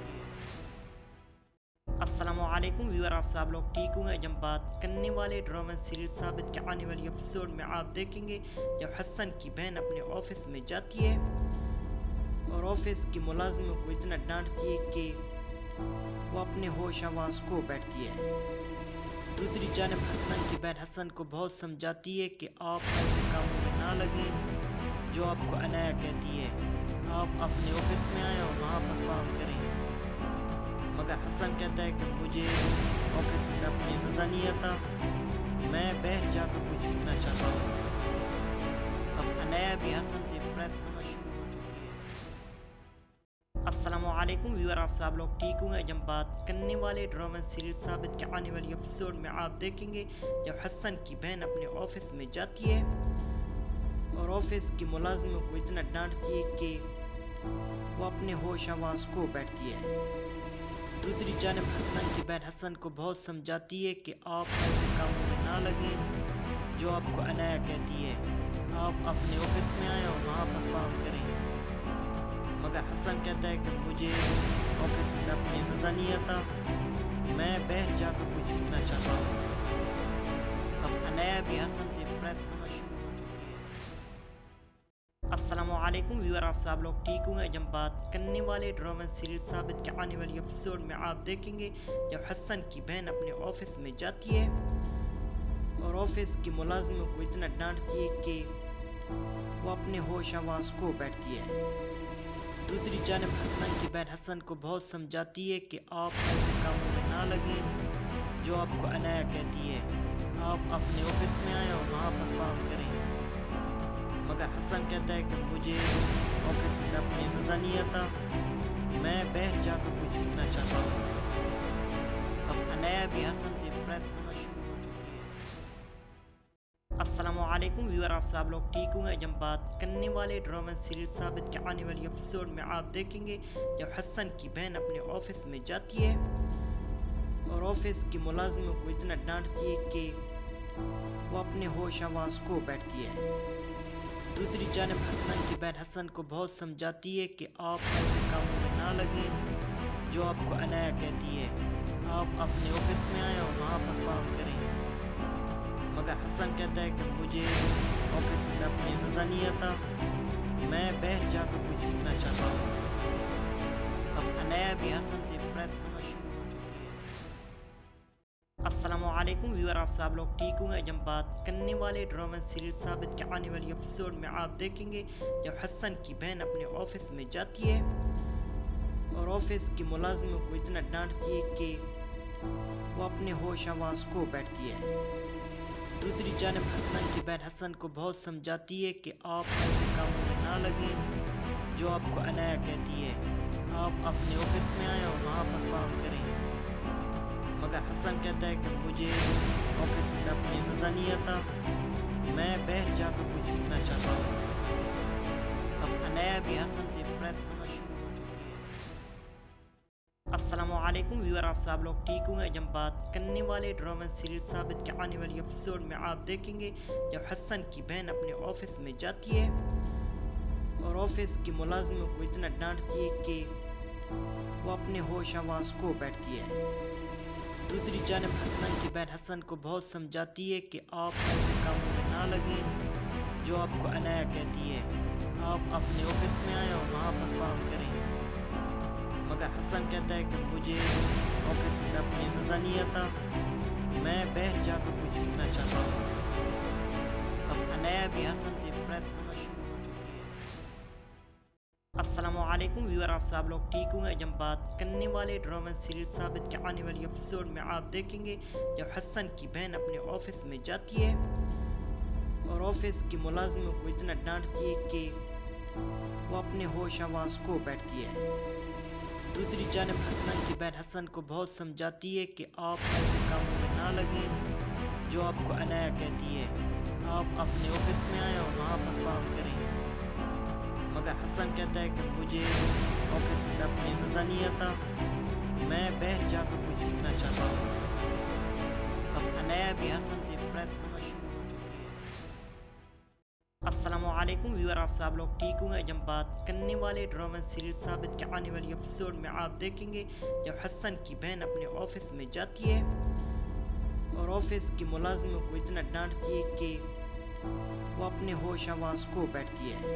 अस्सलामुअलैकुम व्यूअर, आप सब लोग ठीक होंगे। आज हम बात करने वाले ड्रामा सीरीज साबित के आने वाली एपिसोड में आप देखेंगे जब हसन की बहन अपने ऑफिस में जाती है और ऑफिस की मुलाजिमों को इतना डांटती है कि वो अपने होश आवाज खो बैठती है। दूसरी जानब हसन की बहन हसन को बहुत समझाती है कि आप ऐसे कामों में ना लगें जो आपको अनाया कहती है। आप अपने ऑफिस में आए और वहाँ पर काम करें। मगर हसन कहता है कि मुझे ऑफिस में अपने मज़ा नहीं आता, मैं बाहर जाकर कुछ सीखना चाहता हूँ। अब अनाया भी हसन से इम्प्रेस होना शुरू हो चुकी है। अस्सलामुअलैकुम व्यूअर, आप सब लोग ठीक होंगे। आज हम बात करने वाले ड्रामा सीरीज साबित के आने वाली एपिसोड में आप देखेंगे जब हसन की बहन अपने ऑफिस में जाती है और ऑफिस की मुलाजिमों को इतना डांटती है कि वो अपने होश आवाज खो बैठती है। दूसरी जानब हसन की बहन हसन को बहुत समझाती है कि आप ऐसे कामों में ना लगें जो आपको अनाया कहती है। आप अपने ऑफिस में आए और वहाँ पर काम करें। मगर हसन कहता है कि मुझे ऑफिस में अपने मज़ा नहीं आता, मैं बाहर जाकर कुछ सीखना चाहता हूँ। अब अनाया भी हसन से इम्प्रेस होना शुरू हो चुकी है। अस्सलामुअलैकुम व्यूअर, आप सब लोग ठीक होंगे। आज हम बात करने वाले ड्रामा सीरीज साबित के आने वाली एपिसोड में आप देखेंगे जब हसन की बहन अपने ऑफिस में जाती है और ऑफिस की मुलाजिमों को इतना डांटती है कि वो अपने होश आवाज खो बैठती है। दूसरी जानब हसन की बहन हसन को बहुत समझाती है कि आप ऐसे कामों में ना लगें जो आपको अनाया कहती है। आप अपने ऑफिस में आए और वहाँ पर काम करें। मगर हसन कहता है कि मुझे ऑफिस में अपने मज़ा नहीं आता, मैं बाहर जाकर कुछ सीखना चाहता हूँ। अब अनाया भी हसन से इम्प्रेस होना शुरू हो चुकी है। अस्सलामुअलैकुम علیکم ویور، آپ سب لوگ ٹھیک ہوں گے؟ جب بات کرنے والے ڈرامہ سیریز ثابت کے آنے والی ایپیسوڈ میں آپ دیکھیں گے جب حسن کی بہن اپنے آفس میں جاتی ہے اور آفس کی ملازموں کو اتنا ڈانٹتی ہے کہ وہ اپنے ہوش آواز کھو بیٹھتی ہے۔ دوسری جانب حسن کی بہن حسن کو بہت سمجھاتی ہے کہ آپ ایسے کاموں میں نہ لگیں جو آپ کو عنایا کہتی ہے، آپ اپنے آفس میں آئیں اور وہاں پر کام کریں۔ مگر حسن کہتا ہے کہ مجھے آفس میں اپنے مزہ نہیں آتا، میں باہر جا کر کچھ سیکھنا چاہتا ہوں۔ اب عنایا بھی حسن سے امپریس ہونا شروع ہو چکی ہے۔ السلام علیکم ویور، آپ سب لوگ ٹھیک ہوں گے؟ جب بات کرنے والے ڈرامہ سیریز ثابت کے آنے والی ایپیسوڈ میں آپ دیکھیں گے جب حسن کی بہن اپنے آفس میں جاتی ہے اور آفس کی ملازموں کو اتنا ڈانٹتی ہے کہ وہ اپنے ہوش آواز کھو بیٹھتی ہے۔ دوسری جانب حسن کی بہن حسن کو بہت سمجھاتی ہے کہ آپ ایسے کاموں میں نہ لگیں جو آپ کو عنایا کہتی ہے، آپ اپنے آفس میں آئیں اور وہاں پر کام کریں۔ مگر حسن کہتا ہے کہ مجھے آفس میں اپنے مزہ نہیں آتا، میں باہر جا کر کچھ سیکھنا چاہتا ہوں۔ اب عنایا بھی حسن سے امپریس ہونا شروع ہو چکی ہے۔ السلام علیکم ویور، آپ سب لوگ ٹھیک ہوں گے؟ جب بات کرنے والے ڈرامہ سیریز ثابت کے آنے والی ایپیسوڈ میں آپ دیکھیں گے جب حسن کی بہن اپنے آفس میں جاتی ہے اور آفس کی ملازموں کو اتنا ڈانٹتی ہے کہ وہ اپنے ہوش آواز کھو بیٹھتی ہے۔ دوسری جانب حسن کی بہن حسن کو بہت سمجھاتی ہے کہ آپ ایسے کاموں میں نہ لگیں جو آپ کو عنایا کہتی ہے، آپ اپنے آفس میں آئیں اور وہاں پر کام کریں۔ مگر حسن کہتا ہے کہ مجھے آفس میں اپنے مزہ نہیں آتا، میں باہر جا کر کچھ سیکھنا چاہتا ہوں۔ اب عنایا بھی حسن سے امپریس ہونا شروع ہو چکی ہے۔ السلام علیکم ویور، آپ سب لوگ ٹھیک ہوں گے؟ جب بات کرنے والے ڈرامہ سیریز ثابت کے آنے والی ایپیسوڈ میں آپ دیکھیں گے جب حسن کی بہن اپنے آفس میں جاتی ہے اور آفس کی ملازموں کو اتنا ڈانٹتی ہے کہ وہ اپنے ہوش آواز کھو بیٹھتی ہے۔ دوسری جانب حسن کی بہن حسن کو بہت سمجھاتی ہے کہ آپ ایسے کاموں میں نہ لگیں جو آپ کو عنایا کہتی ہے، آپ اپنے آفس میں آئیں اور وہاں پر کام کریں۔ مگر حسن کہتا ہے کہ مجھے آفس میں اپنے مزہ نہیں آتا، میں باہر جا کر کچھ سیکھنا چاہتا ہوں۔ اب عنایا بھی حسن سے امپریس ہونا شروع ہو چکی ہے۔ السلام علیکم ویور، آپ سب لوگ ٹھیک ہوں گے؟ جب بات کرنے والے ڈرامہ سیریز ثابت کے آنے والی ایپیسوڈ میں آپ دیکھیں گے جب حسن کی بہن اپنے آفس میں جاتی ہے اور آفس کی ملازموں کو اتنا ڈانٹتی ہے کہ وہ اپنے ہوش آواز کھو بیٹھتی ہے۔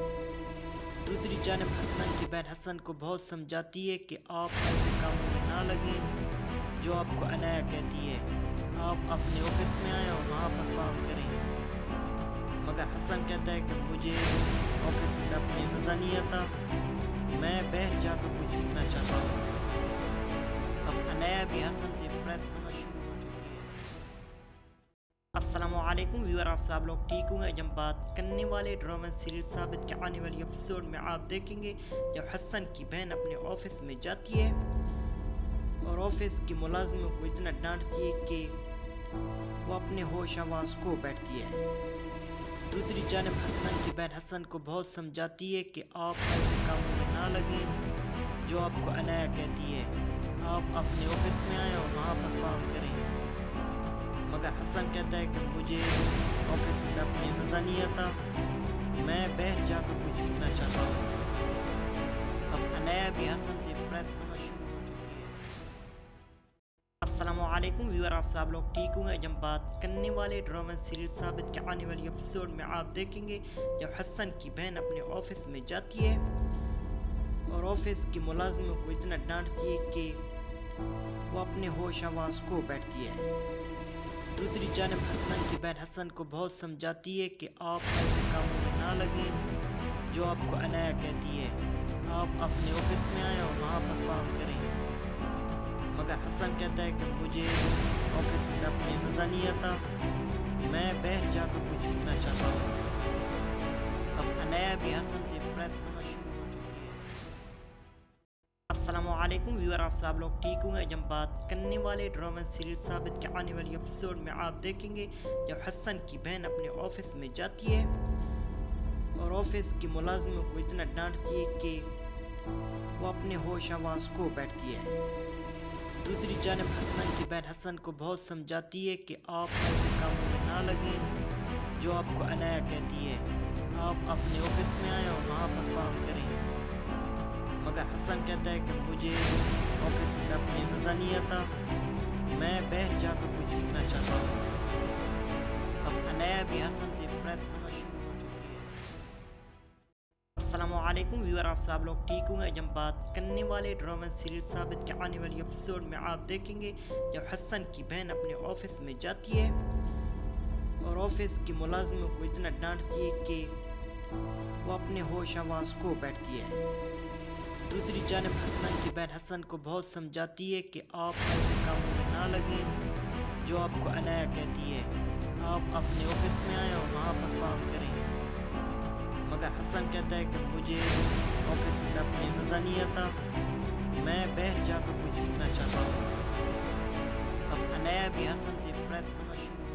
دوسری جانب حسن کی بہن حسن کو بہت سمجھاتی ہے کہ آپ ایسے کاموں میں نہ لگیں جو آپ کو عنایا کہتی ہے، آپ اپنے آفس میں آئیں اور وہاں پر کام کریں۔ مگر حسن کہتا ہے کہ مجھے آفس میں اپنے مزہ نہیں آتا، میں باہر جا کر کچھ سیکھنا چاہتا ہوں۔ اب عنایا بھی حسن سے امپریس ہونا شروع ہو چکی ہے۔ السلام علیکم ویور، آپ سب لوگ ٹھیک ہوں گے؟ جب بات کرنے والے ڈرامہ سیریز ثابت کے آنے والی ایپیسوڈ میں آپ دیکھیں گے جب حسن کی بہن اپنے آفس میں جاتی ہے اور آفس کی ملازموں کو اتنا ڈانٹتی ہے کہ وہ اپنے ہوش آواز کھو بیٹھتی ہے۔ دوسری جانب حسن کی بہن حسن کو بہت سمجھاتی ہے کہ آپ ایسے کاموں میں نہ لگیں جو آپ کو عنایا کہتی ہے، آپ اپنے آفس میں آئیں اور وہاں پر کام کریں۔ مگر حسن کہتا ہے کہ مجھے آفس میں اپنے مزہ نہیں آتا، میں باہر جا کر کچھ سیکھنا چاہتا ہوں۔ اب عنایا بھی حسن سے امپریس ہونا شروع ہو چکی ہے۔ السلام علیکم ویور، آپ سب لوگ ٹھیک ہوں گے؟ جب بات کرنے والے ڈرامہ سیریز ثابت کے آنے والی ایپیسوڈ میں آپ دیکھیں گے جب حسن کی بہن اپنے آفس میں جاتی ہے اور آفس کی ملازموں کو اتنا ڈانٹتی ہے کہ وہ اپنے ہوش آواز کھو بیٹھتی ہے۔ دوسری جانب حسن کی بہن حسن کو بہت سمجھاتی ہے کہ آپ ایسے کاموں میں نہ لگیں جو آپ کو عنایا کہتی ہے، آپ اپنے آفس میں آئیں اور وہاں پر کام کریں۔ مگر حسن کہتا ہے کہ مجھے آفس میں اپنے مزہ نہیں آتا، میں باہر جا کر کچھ سیکھنا چاہتا ہوں۔ اب عنایا بھی حسن سے امپریس ہونا شروع ہو چکی ہے۔ السلام अस्सलामुअलैकुम व्यूअर, आप सब लोग ठीक होंगे। आज हम बात करने वाले ड्रामा सीरीज साबित के आने वाली एपिसोड में आप देखेंगे जब हसन की बहन अपने ऑफिस में जाती है और ऑफिस की मुलाजिमों को इतना डांटती है कि वो अपने होश आवाज खो बैठती है। दूसरी जानब हसन की बहन हसन को बहुत समझाती है कि आप ऐसे कामों में ना लगें जो आपको अनाया कहती है। आप अपने ऑफिस में आए और वहाँ पर काम करें। मगर हसन कहता है कि मुझे ऑफिस में अपने मज़ा नहीं आता, मैं बाहर जाकर कुछ सीखना चाहता हूँ। अब अनाया भी हसन से इम्प्रेस होना शुरू हो चुकी है। अस्सलामुअलैकुम व्यूअर, आप सब लोग ठीक होंगे। आज हम बात करने वाले ड्रामा सीरीज साबित के आने वाली एपिसोड में आप देखेंगे जब हसन की बहन अपने ऑफिस में जाती है और ऑफिस की मुलाजिमों को इतना डांटती है कि वो अपने होश आवाज खो बैठती है। दूसरी जानब हसन की बहन हसन को बहुत समझाती है कि आप ऐसे कामों में ना लगें जो आपको अनाया कहती है। आप अपने ऑफिस में आए और वहाँ पर काम करें। मगर हसन कहता है कि मुझे ऑफिस में अपने मज़ा नहीं आता, मैं बाहर जाकर कुछ सीखना चाहता हूँ। अब अनाया भी हसन से इम्प्रेस होना शुरू